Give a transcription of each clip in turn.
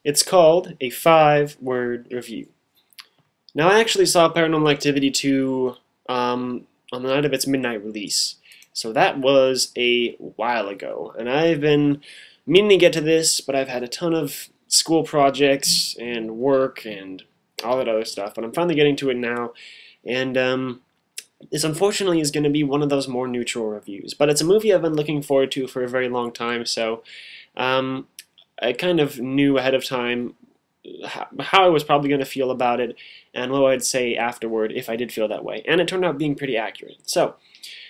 It's called a 5-word review. Now, I actually saw Paranormal Activity 2 on the night of its midnight release, so that was a while ago, and I've been meaning to get to this, but I've had a ton of school projects and work and all that other stuff, but I'm finally getting to it now, and this unfortunately is going to be one of those more neutral reviews, but it's a movie I've been looking forward to for a very long time, so I kind of knew ahead of time how I was probably going to feel about it and what I'd say afterward if I did feel that way, and it turned out being pretty accurate. So,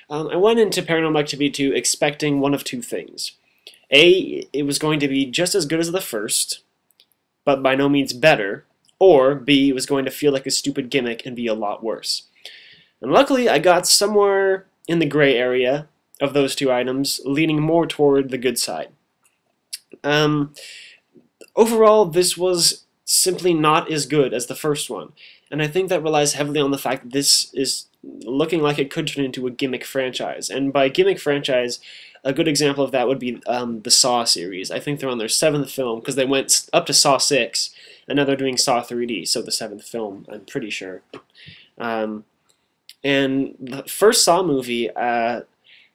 I went into Paranormal Activity 2 expecting one of two things. A, it was going to be just as good as the first, but by no means better, or B, it was going to feel like a stupid gimmick and be a lot worse. And luckily, I got somewhere in the gray area of those two items, leaning more toward the good side. Overall, this was simply not as good as the first one, and I think that relies heavily on the fact that this is looking like it could turn into a gimmick franchise. And by gimmick franchise, a good example of that would be the Saw series. I think they're on their 7th film, because they went up to Saw 6, and now they're doing Saw 3D, so the 7th film, I'm pretty sure. And the first Saw movie,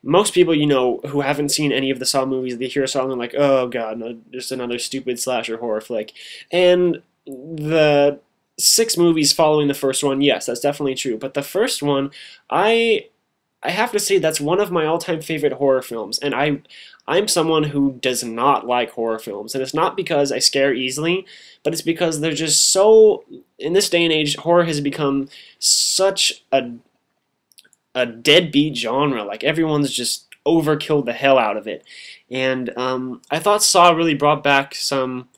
most people, you know, who haven't seen any of the Saw movies, they hear Saw and they're like, oh god, no, just another stupid slasher horror flick. And the 6 movies following the first one, yes, that's definitely true. But the first one, I have to say that's one of my all-time favorite horror films. And I'm someone who does not like horror films. And it's not because I scare easily, but it's because they're just so... In this day and age, horror has become such a deadbeat genre. Like, everyone's just overkilled the hell out of it. And I thought Saw really brought back some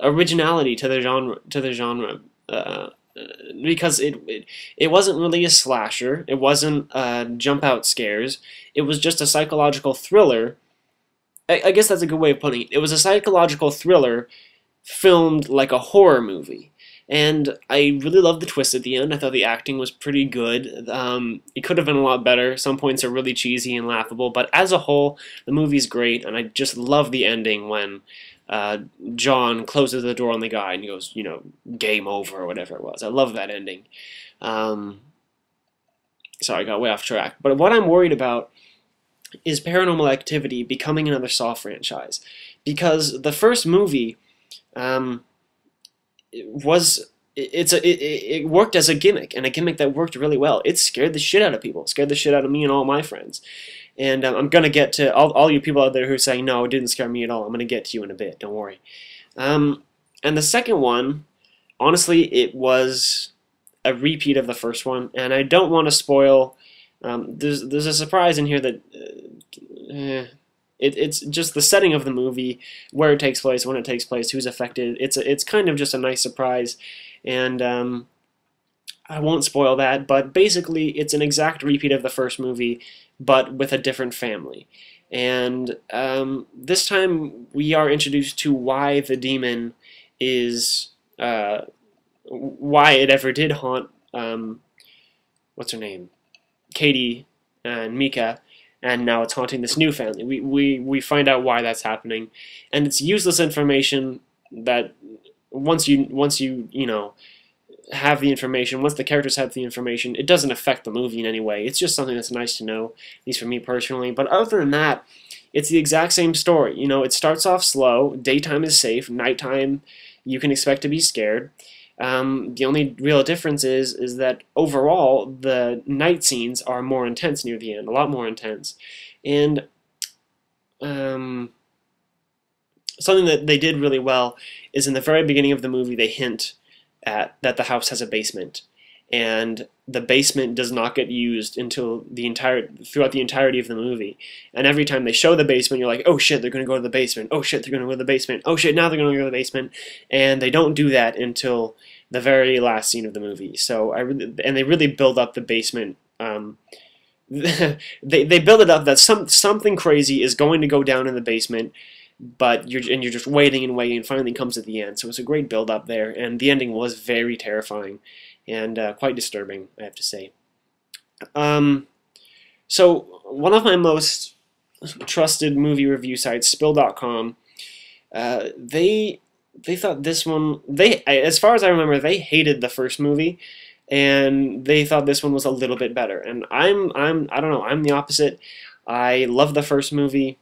originality to the genre, because it wasn't really a slasher. It wasn't jump out scares. It was just a psychological thriller. I guess that's a good way of putting it. It was a psychological thriller filmed like a horror movie. And I really loved the twist at the end. I thought the acting was pretty good. It could have been a lot better. Some points are really cheesy and laughable, but as a whole, the movie's great, and I just love the ending when John closes the door on the guy and he goes, you know, game over or whatever it was. I love that ending. Sorry, I got way off track. But what I'm worried about is Paranormal Activity becoming another Saw franchise, because the first movie it worked as a gimmick, and a gimmick that worked really well. It scared the shit out of people. It scared the shit out of me and all my friends. And I'm going to get to all you people out there who are saying, no, it didn't scare me at all. I'm going to get to you in a bit. Don't worry. And the second one, honestly, it was a repeat of the first one. And I don't want to spoil. There's a surprise in here that it's just the setting of the movie, where it takes place, when it takes place, who's affected. It's kind of just a nice surprise. And I won't spoil that, but basically it's an exact repeat of the first movie, but with a different family. And this time we are introduced to why the demon is, why it ever did haunt, what's her name? Katie and Mika, and now it's haunting this new family. We find out why that's happening, and it's useless information that once you know, have the information, once the characters have the information, it doesn't affect the movie in any way. It's just something that's nice to know, at least for me personally. But other than that, it's the exact same story. You know, it starts off slow, daytime is safe, nighttime you can expect to be scared. The only real difference is that overall the night scenes are more intense near the end, a lot more intense. And something that they did really well is in the very beginning of the movie they hint at that the house has a basement, and the basement does not get used until throughout the entirety of the movie. And every time they show the basement, you're like, oh shit, they're going to go to the basement. Oh shit, they're going to go to the basement. Oh shit, now they're going to go to the basement. And they don't do that until the very last scene of the movie. So they really build up the basement. They build it up that something crazy is going to go down in the basement, but you're just waiting and waiting, and finally comes at the end. So it's a great build up there, and the ending was very terrifying and quite disturbing, I have to say. So one of my most trusted movie review sites, Spill.com, they they thought this one, as far as I remember, they hated the first movie, and they thought this one was a little bit better. And I don't know, I'm the opposite. I love the first movie,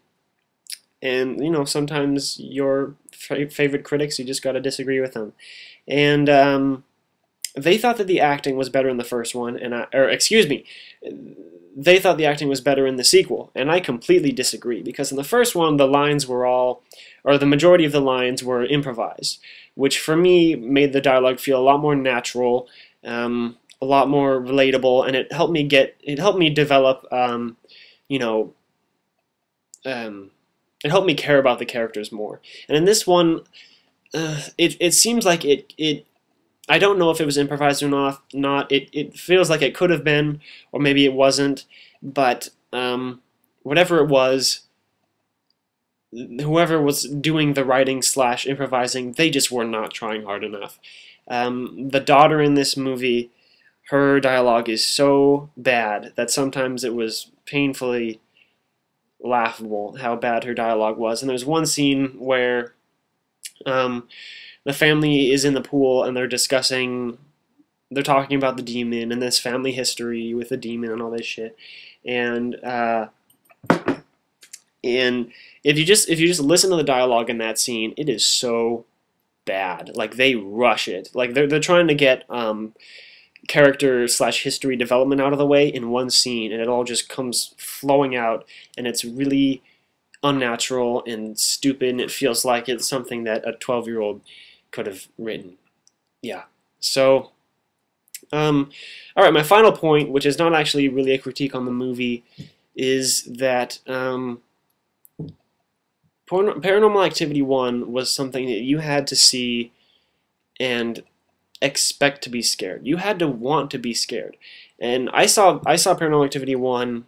and sometimes your favorite critics, you just got to disagree with them. And they thought that the acting was better in the first one, or excuse me, they thought the acting was better in the sequel, and I completely disagree, because in the first one the lines were all, or the majority of the lines were improvised, which for me made the dialogue feel a lot more natural, a lot more relatable, and it helped me develop, you know, it helped me care about the characters more. And in this one, it seems like it I don't know if it was improvised or not. It feels like it could have been, or maybe it wasn't. But whatever it was, whoever was doing the writing / improvising, they just were not trying hard enough. The daughter in this movie, her dialogue is so bad that sometimes it was painfully laughable how bad her dialogue was. And there's one scene where the family is in the pool and they're talking about the demon and this family history with the demon and all this shit. And if you just listen to the dialogue in that scene, it is so bad. Like, they rush it. Like, they're trying to get character / history development out of the way in one scene, and it all just comes flowing out, and it's really unnatural and stupid, and it feels like it's something that a 12-year-old could have written. Yeah. So, alright, my final point, which is not actually really a critique on the movie, is that Paranormal Activity 1 was something that you had to see and expect to be scared. You had to want to be scared. And I saw Paranormal Activity 1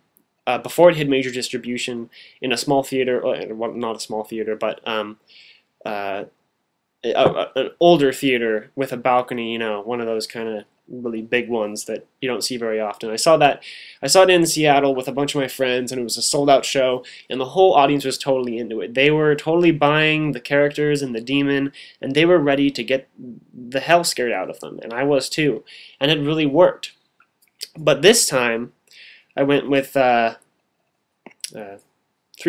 before it hit major distribution in a small theater, well, not a small theater, but an older theater with a balcony, one of those kind of really big ones that you don't see very often. I saw it in Seattle with a bunch of my friends, and it was a sold-out show, and the whole audience was totally into it. They were totally buying the characters and the demon, and they were ready to get the hell scared out of them, and I was too, and it really worked. But this time, I went with 3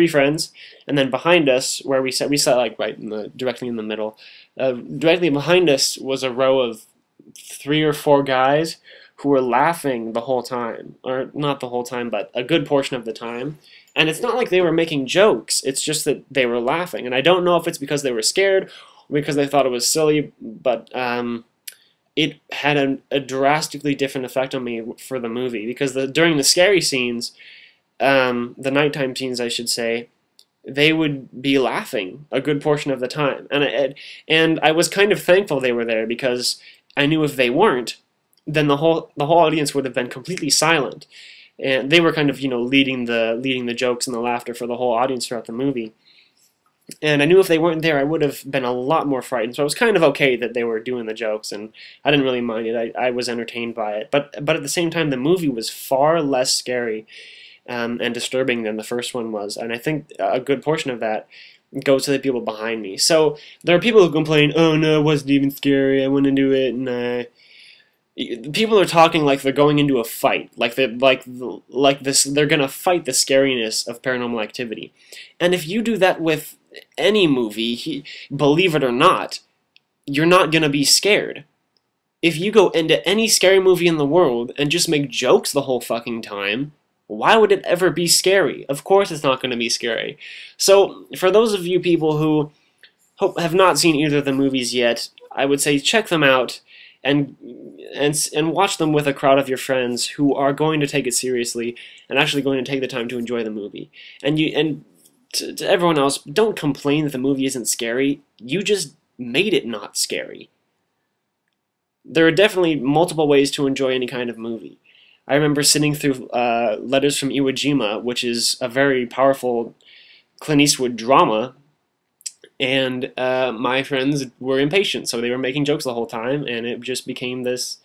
friends, and then behind us, where we sat like directly in the middle. Directly behind us was a row of 3 or 4 guys who were laughing the whole time, or not the whole time, but a good portion of the time. And it's not like they were making jokes, it's just that they were laughing. And I don't know if it's because they were scared or because they thought it was silly, but it had a drastically different effect on me for the movie, because during the scary scenes, the nighttime scenes, I should say, they would be laughing a good portion of the time. And I was kind of thankful they were there, because I knew if they weren't, then the whole audience would have been completely silent. And they were kind of, leading the jokes and the laughter for the whole audience throughout the movie. And I knew if they weren't there, I would have been a lot more frightened. So I was kind of okay that they were doing the jokes, and I didn't really mind it. I was entertained by it. But at the same time, the movie was far less scary and disturbing than the first one was. And I think a good portion of that goes to the people behind me. So there are people who complain, "Oh no, it wasn't even scary. I went into it," and people are talking like they're going into a fight, like they're gonna fight the scariness of Paranormal Activity. And if you do that with any movie, believe it or not, you're not gonna be scared. If you go into any scary movie in the world and just make jokes the whole fucking time, why would it ever be scary? Of course it's not going to be scary. So, for those of you people who have not seen either of the movies yet, I would say check them out and watch them with a crowd of your friends who are going to take it seriously and actually going to take the time to enjoy the movie. And to everyone else, don't complain that the movie isn't scary. You just made it not scary. There are definitely multiple ways to enjoy any kind of movie. I remember sitting through Letters from Iwo Jima, which is a very powerful Clint Eastwood drama, and my friends were impatient, so they were making jokes the whole time, and it just became this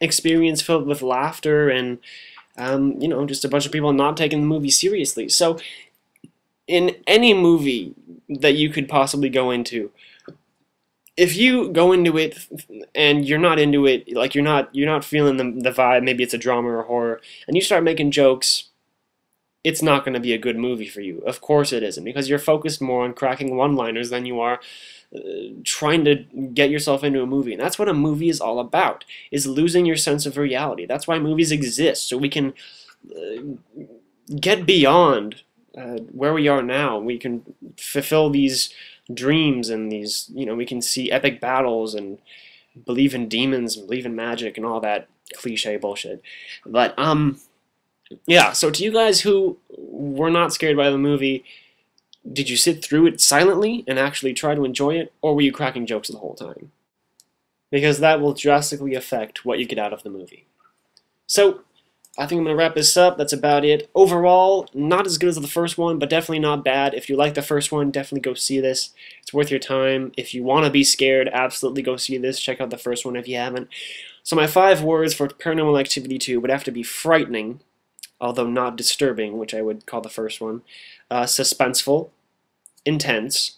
experience filled with laughter and, just a bunch of people not taking the movie seriously. So in any movie that you could possibly go into, if you go into it and you're not into it, like you're not feeling the vibe, maybe it's a drama or horror, and you start making jokes, it's not going to be a good movie for you. Of course it isn't, because you're focused more on cracking one-liners than you are trying to get yourself into a movie. And that's what a movie is all about, is losing your sense of reality. That's why movies exist, so we can get beyond where we are now. We can fulfill these dreams and these, we can see epic battles and believe in demons and believe in magic and all that cliche bullshit. But yeah, so to you guys who were not scared by the movie, did you sit through it silently and actually try to enjoy it, or were you cracking jokes the whole time? Because that will drastically affect what you get out of the movie. So, I think I'm going to wrap this up. That's about it. Overall, not as good as the first one, but definitely not bad. If you like the first one, definitely go see this. It's worth your time. If you want to be scared, absolutely go see this. Check out the first one if you haven't. So my 5 words for Paranormal Activity 2 would have to be frightening, although not disturbing, which I would call the first one. Suspenseful. Intense,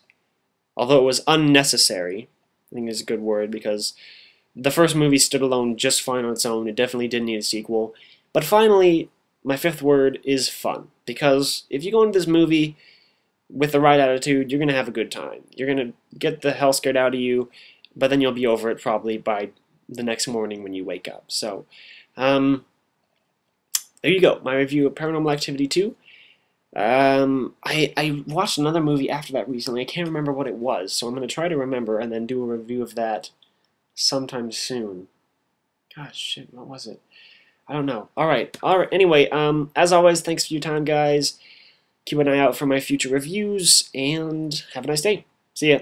although it was unnecessary. I think is a good word, because the first movie stood alone just fine on its own. It definitely didn't need a sequel. But finally, my 5th word is fun, because if you go into this movie with the right attitude, you're going to have a good time. You're going to get the hell scared out of you, but then you'll be over it probably by the next morning when you wake up. So, there you go, my review of Paranormal Activity 2. I watched another movie after that recently. I can't remember what it was, so I'm going to try to remember and then do a review of that sometime soon. God, shit, what was it? I don't know. Alright, anyway, as always, thanks for your time, guys. Keep an eye out for my future reviews, and have a nice day. See ya.